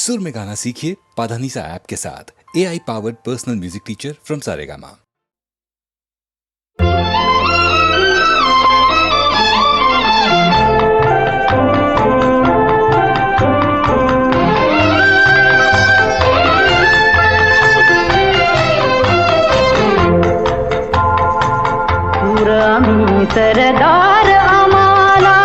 सुर में गाना सीखिए पाधानीसा ऐप के साथ। AI powered personal music teacher from Saregama. आम्ही सरदार आम्हाला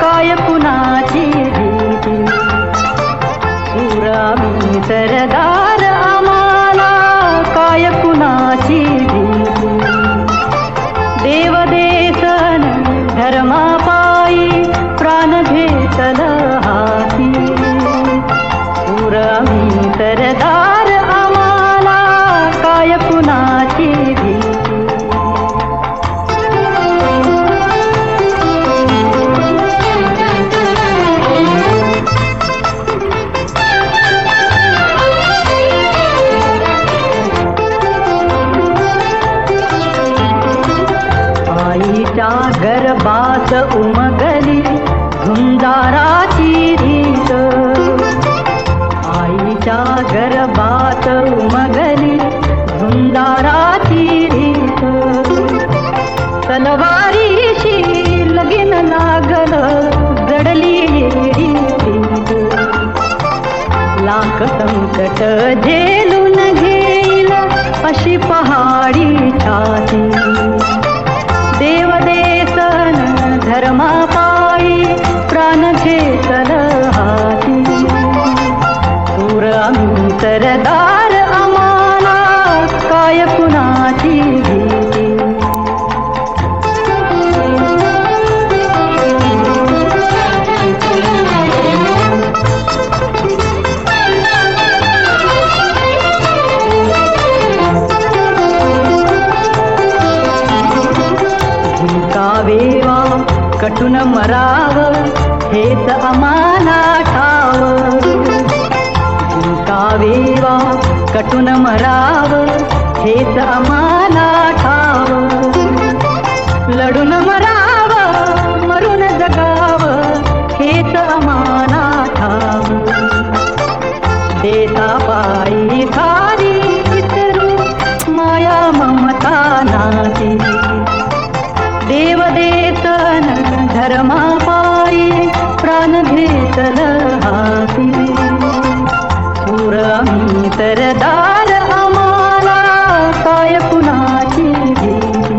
काय कुणाची भीती आम्ही सरदार आम्हाला काय कुणाची भीती देव देसन धर्मापायी प्राण घेतल हाती आम्ही सरदार आम्हाला काय कुणाची भीती गर्भात उमगली झुंजाराची रीत आईच्या गर्भात उमगली झुंजाराची रीत तलवारीशी लगीन लागल जडली येडी प्रीत लाख संकट झेलून घेईल अशी पहाडी छाती देव देसन धर्मापायी प्राण घेतल हाती आम्ही सरदार आम्हाला काय कुणाची भीती कटून मराव हेच आम्हाला ठाव कावेवा कटून मराव हेच आम्हाला ठाव लढून मराव मरून जगाव हेच आम्हाला ठाव देता पायी खाली विसरू माया ममता नाती देव देसन धर्मापायी प्राण घेतल हाती आम्ही सरदार आम्हाला काय कुणाची भीती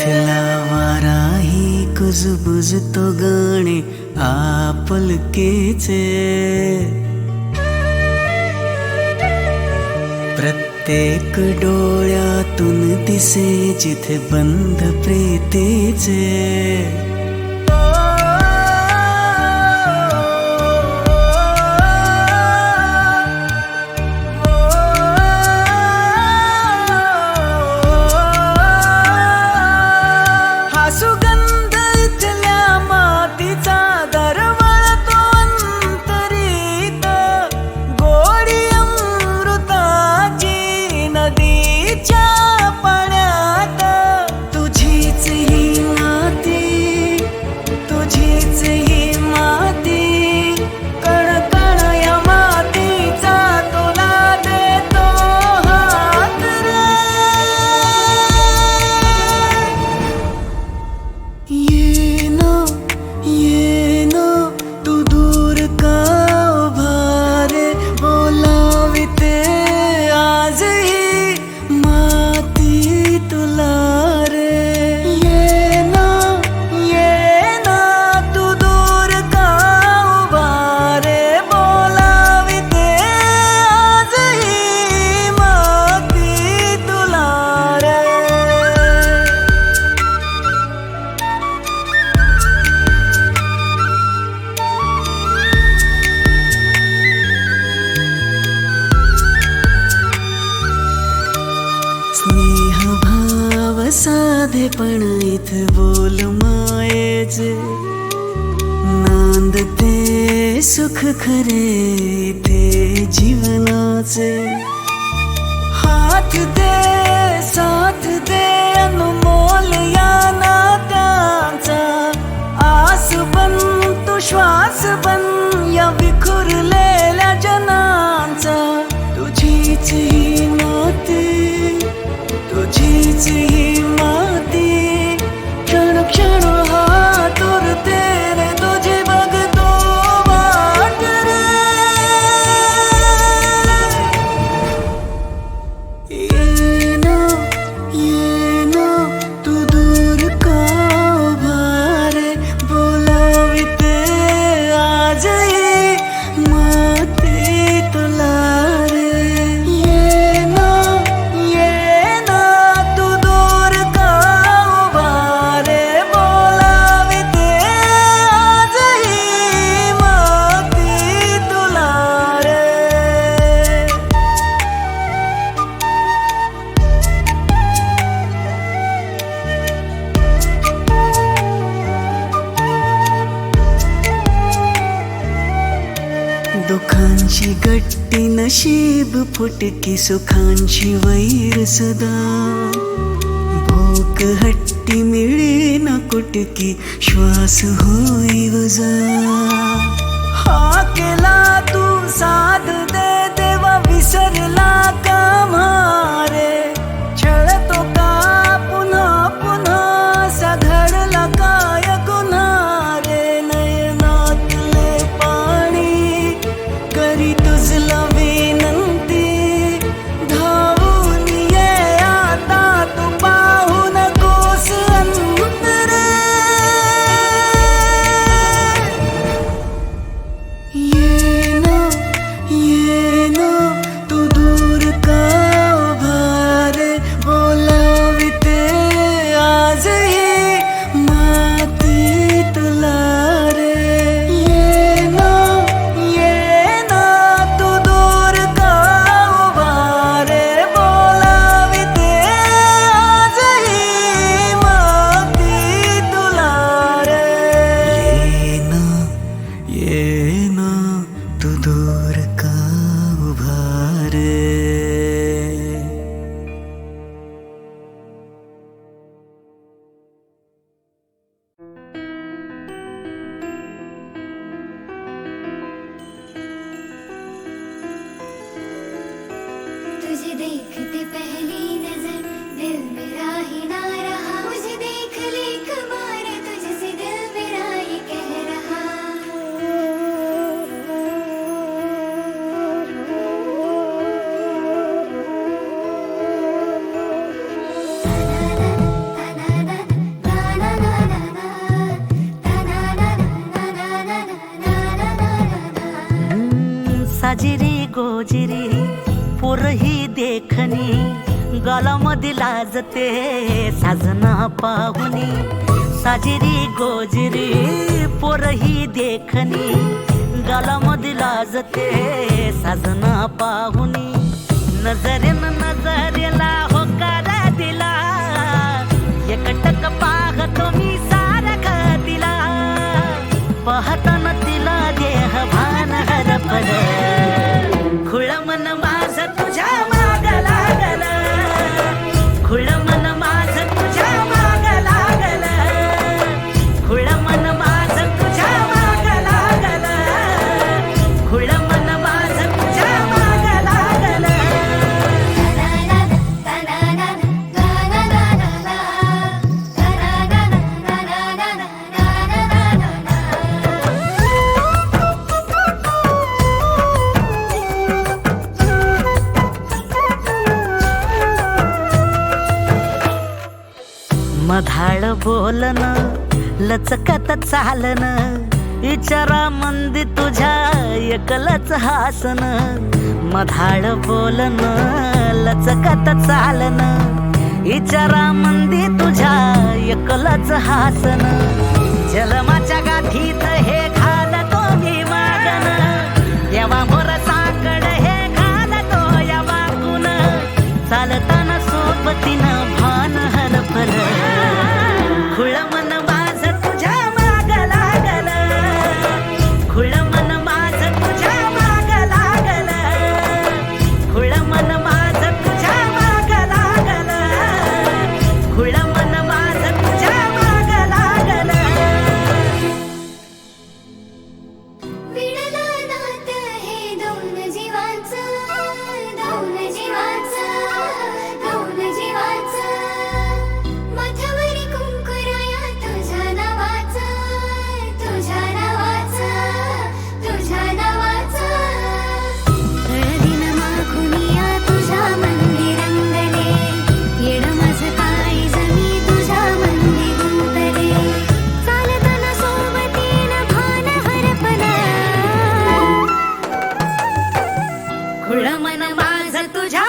इथला वाराही कुजबुजतो गाणे आपुलकीचे. प्रत्येक डोळ्यातून दिसे जिथे बंध प्रीतीचे. हा सुगंध इथल्या मातीचा दरवळतो अंतरीत. गोडी अमृताची नदीच्या पाण्यात. तुझीच ही माती, तुझीच ही माती. कण कण या मातीचा तुला देतो हात रे. ये ना तू दूर का उभा रे. बोलाविते आजही माती तुला रे. ये ना तू दूर का उभा रे. बोलाविते आजही माती तुला रे. स्नेह भाव साधेपण इथं बोल मायेचे. नांदते सुख खरे इथे जीवनाचे. हात दे साथ दे अनमोल या नात्यांचा. आस बन तू श्वास बन या विखुरलेल्या जनांचा. तुझीच ही माती, तुझीच ही माती. क्षण क्षण हात उरते रे तुझी बघतो वाट रे. ये ना तू दूर का उभा रे. बोलाविते आजही माती तुला रे. ये ना तू दूर का उभा रे. बोलाविते आजही माती तुला रे. दुःखांची गट्टी नशीब फुटकी. सुखांची वैर सदा. भूक हट्टी मिळे ना कुटकी. श्वास होई वजा. हा केला तू साथ दे देवा विसरला का म्हारे. छळतो का पुन्हा पुन्हा साधडला काय गुन्हा रे. नयनातले पाणी करी तुझला विनंती. धावून ये आता तू पाहू नकोस अंतरे. ये ना तू दूर का उभा साजिरी गोजिरी पोरही देखणी गालामध्ये लाजते साजना पाहुनी साजिरी गोजिरी पोरही देखणी गालामध्ये लाजते साजना पाहुनी नजरेनं नजरेला होकार दिला एकटक पाहतो मी सारखा तिला पाहताना तिला देह भान हरपल खुळ मन माझ तुझ्या माग लागल खुळ मन माझ तुझ्या माग लागल खुळ मन माझ तुझ्या माग लागल खुळ मन माझ तुझ्या माग लागल मधाळ बोलन लचकत चालन विचारा मंदी तुझ्या एकलच हासन मधाळ बोलन लचकत चालन विचारा मंदी तुझ्या एकलच हासन जलमाच्या गाठीत हे घालतो मी मागन देवा मोर साकड हे घालतो या वाकून चालताना सोबतीनं भान हरपल खुळ मन माझ तुझ्या माग लागल खुळ मन माझ तुझ्या माग लागल खुळ मन माझ तुझ्या माग लागल खुळ मन माझ तुझ्या माग लागल विडलं नातं हे दोन जीवांचं माथ्यावरी कुंकुराया तुझ्या नावाचं हळदीन माखुनिया तुझ्या मंदिरंगले येड माझं काय जमी तुझ्या मंदी गुंतले चालताना सोबतीनं भान हरपलं खुळ मन माझ तुझ्या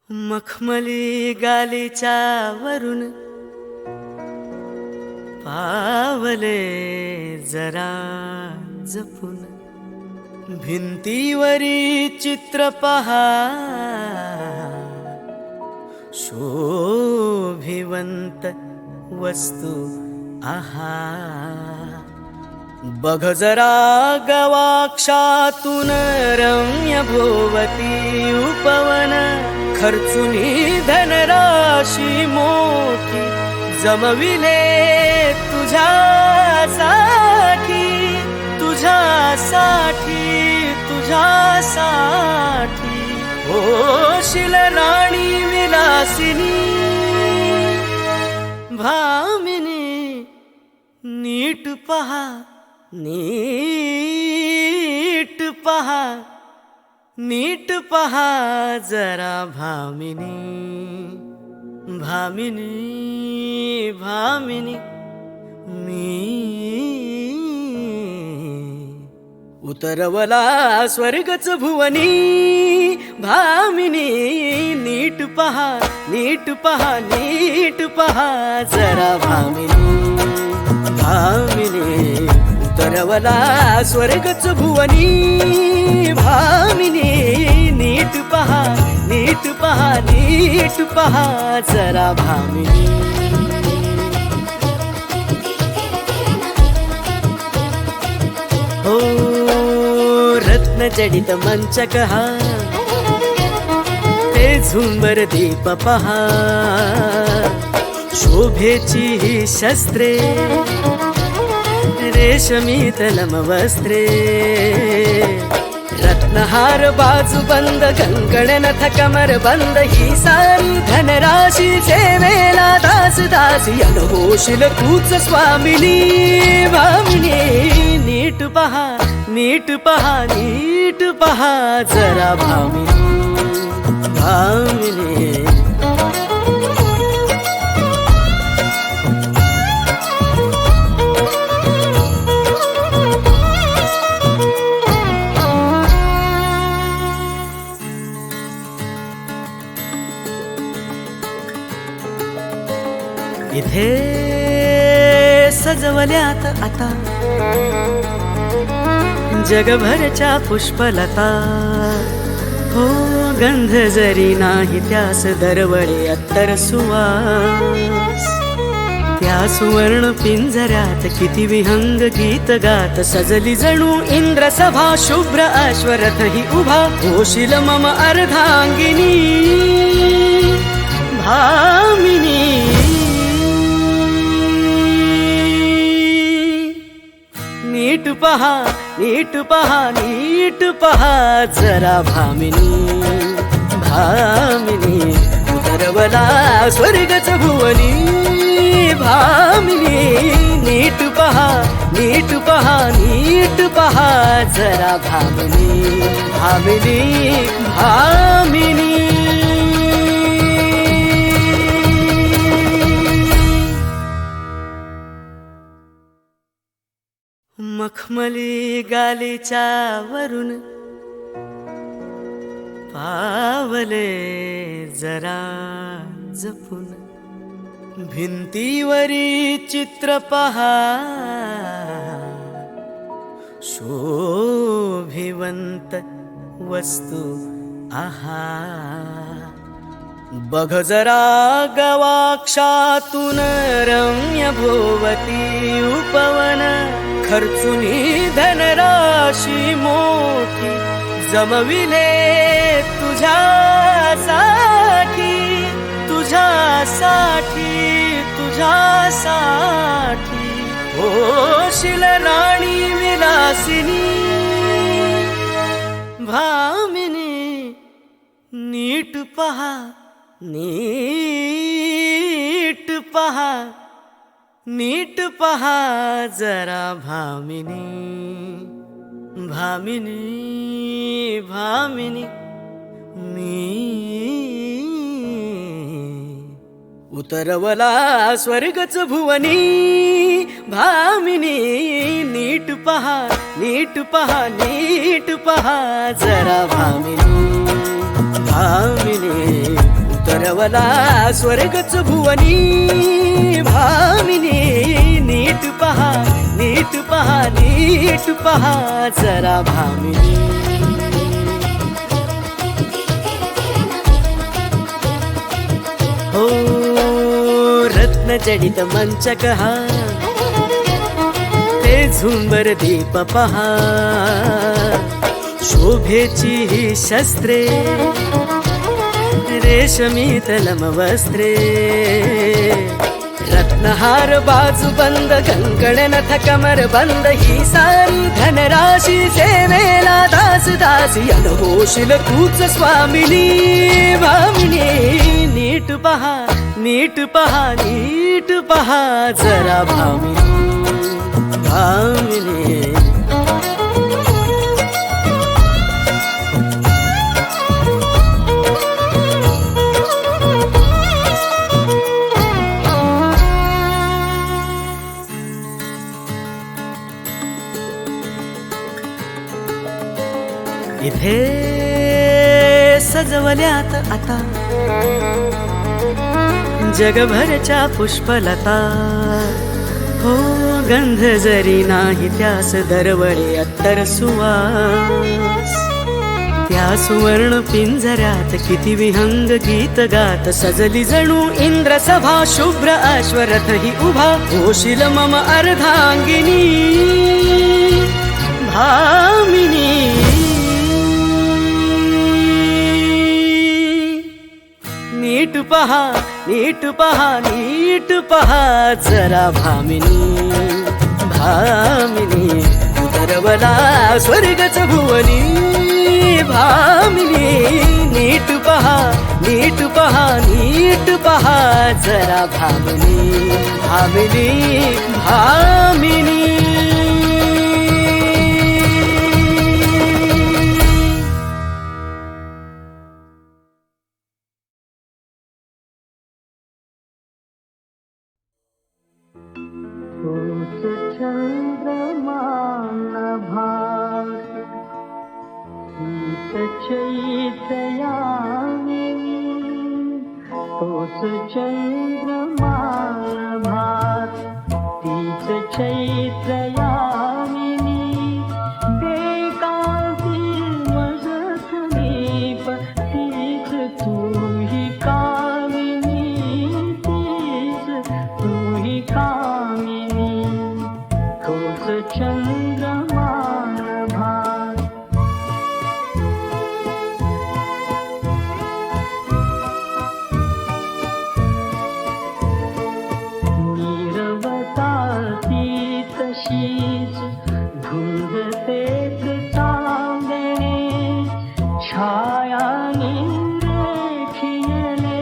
मखमली गालीच्या वरून पावले जरा जपून भिंतीवरी चित्र पहा शोभिवंत वस्तू आहा बघ जरा गवाक्षातून रम्य भोवती उपवन खर्चुनी धनराशी मोठी जमविले तुझ्यासाठी होशील राणी विलासिनी भामिनी नीट पहा नीट पहा जरा भामिनी मी उतरवला स्वर्गच भुवनी भामिनी नीट पहा जरा भामिनी उतरवला स्वर्गच भुवनी भामिनी नीट पहा जरा भामिनी हो रत्न जडित मंचक हा ते झुंबर दीप पहा शोभेची ही शस्त्रे रेशमी तलम वस्त्रे रत्नहार बाजूबंद कंकण नथ कमर बंद ही सारी धनराशी सेवेला दास दासी अनुभवशील तूच स्वामिनी भामिनी नीट पहा नीट पहा नीट पहा जरा भामिनी भामिनी इथे सजवल्यात आता जगभरच्या पुष्पलता हो गंध जरी नाही त्यास दरवळे अत्तर सुवास त्या सुवर्ण पिंजऱ्यात किती विहंग गीत गात सजली जणू इंद्र सभा शुभ्र अश्वरथ ही उभा होशील मम अर्धांगिनी भामिनी नीट पहा नीट पहा नीट पहा जरा भामिनी भामिनी उतरवला स्वर्गच भुवनी भामिनी नीट पहा नीट पहा नीट पहा जरा भामिनी भामिनी भामिनी मखमली गालीच्या वरून पावले जरा जपून भिंतीवरी चित्र पहा शोभिवंत वस्तू आहा बघ जरा गवाक्षातून रम्य भोवती उपवन खर्चुनी धनराशी मोठी जमविले तुझ्यासाठी तुझ्यासाठी तुझ्यासाठी होशील राणी विलासिनी भामिनी नीट पहा नीट पहा नीट पहा जरा भामिनी भामिनी भामिनी मी उतरवला स्वर्गच भुवनी भामिनी नीट पहा नीट पहा नीट पहा जरा भामिनी भामिनी उतरवला स्वर्गच भुवनी भामिनी नीट पहा नीट पहा नीट पहा जरा भामिनी हो रत्न जडित मंचक हा ते झुंबर दीप पहा शोभेची ही शस्त्रे रेशमी तलम वस्त्रे रत्नहार बाजूबंद कंकण नथ कमर बंद ही सारी धनराशी सेवेला दास दासी अनुभवशील तूच स्वामिनी भामिनी नीट पहा नीट पहा नीट पहा जरा भामिनी भामिनी इथे सजवल्यात आता जगभरच्या पुष्पलता हो गंध जरी नाही त्यास दरवळे अत्तर सुवास त्या सुवर्ण पिंजऱ्यात किती विहंग गीत गात सजली जणू इंद्र सभा शुभ्र अश्वरथ ही उभा होशील मम अर्धांगिनी भामिनी नीट पहा नीट पहा नीट पहा जरा भामिनी भामिनी उतरवला स्वर्गच भुवनी भामिनी नीट पहा नीट पहा नीट पहा जरा भामिनी भामिनी भामिनी तोच चंद्रमा भास हीच चैत्रयामिनी तोच चंद्रमा भास तीच चैत्रयामिनी बेकांती मजत नीप तीच तू ही कामिनी तीच तू ही कामिनी तोच चंद्रमा भास नीरवताती तशीच धुंद तेच चांदणे छायानी रेखियले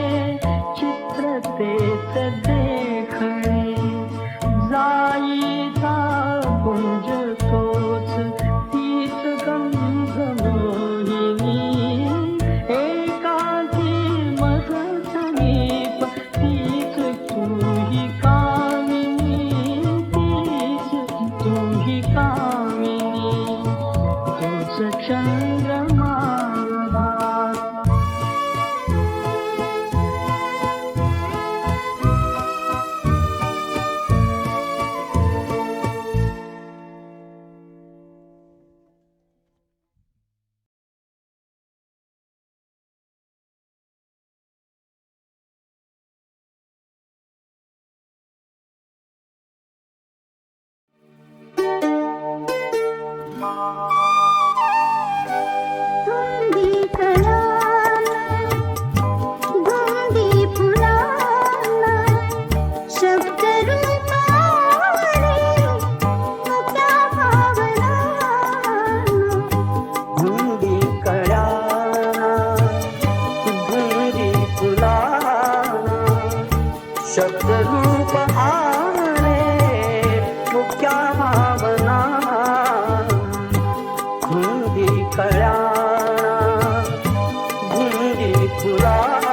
चित्र तेच देखणे जाईचा कुंज तोच तीच गंध मोहिनी एकांती मज समीप तीच तू ही कामिनी तीच तू ही कामिनी तोच चंद्रमा भास धुंदी कळाला धुंदी फुलाला शब्द रूपाने मुक्या भावना धुंदी कळाना धुंदी फुलाना शब्द रूप आले मुक्या भावना धुंदी कळाना धुंदी फुलाना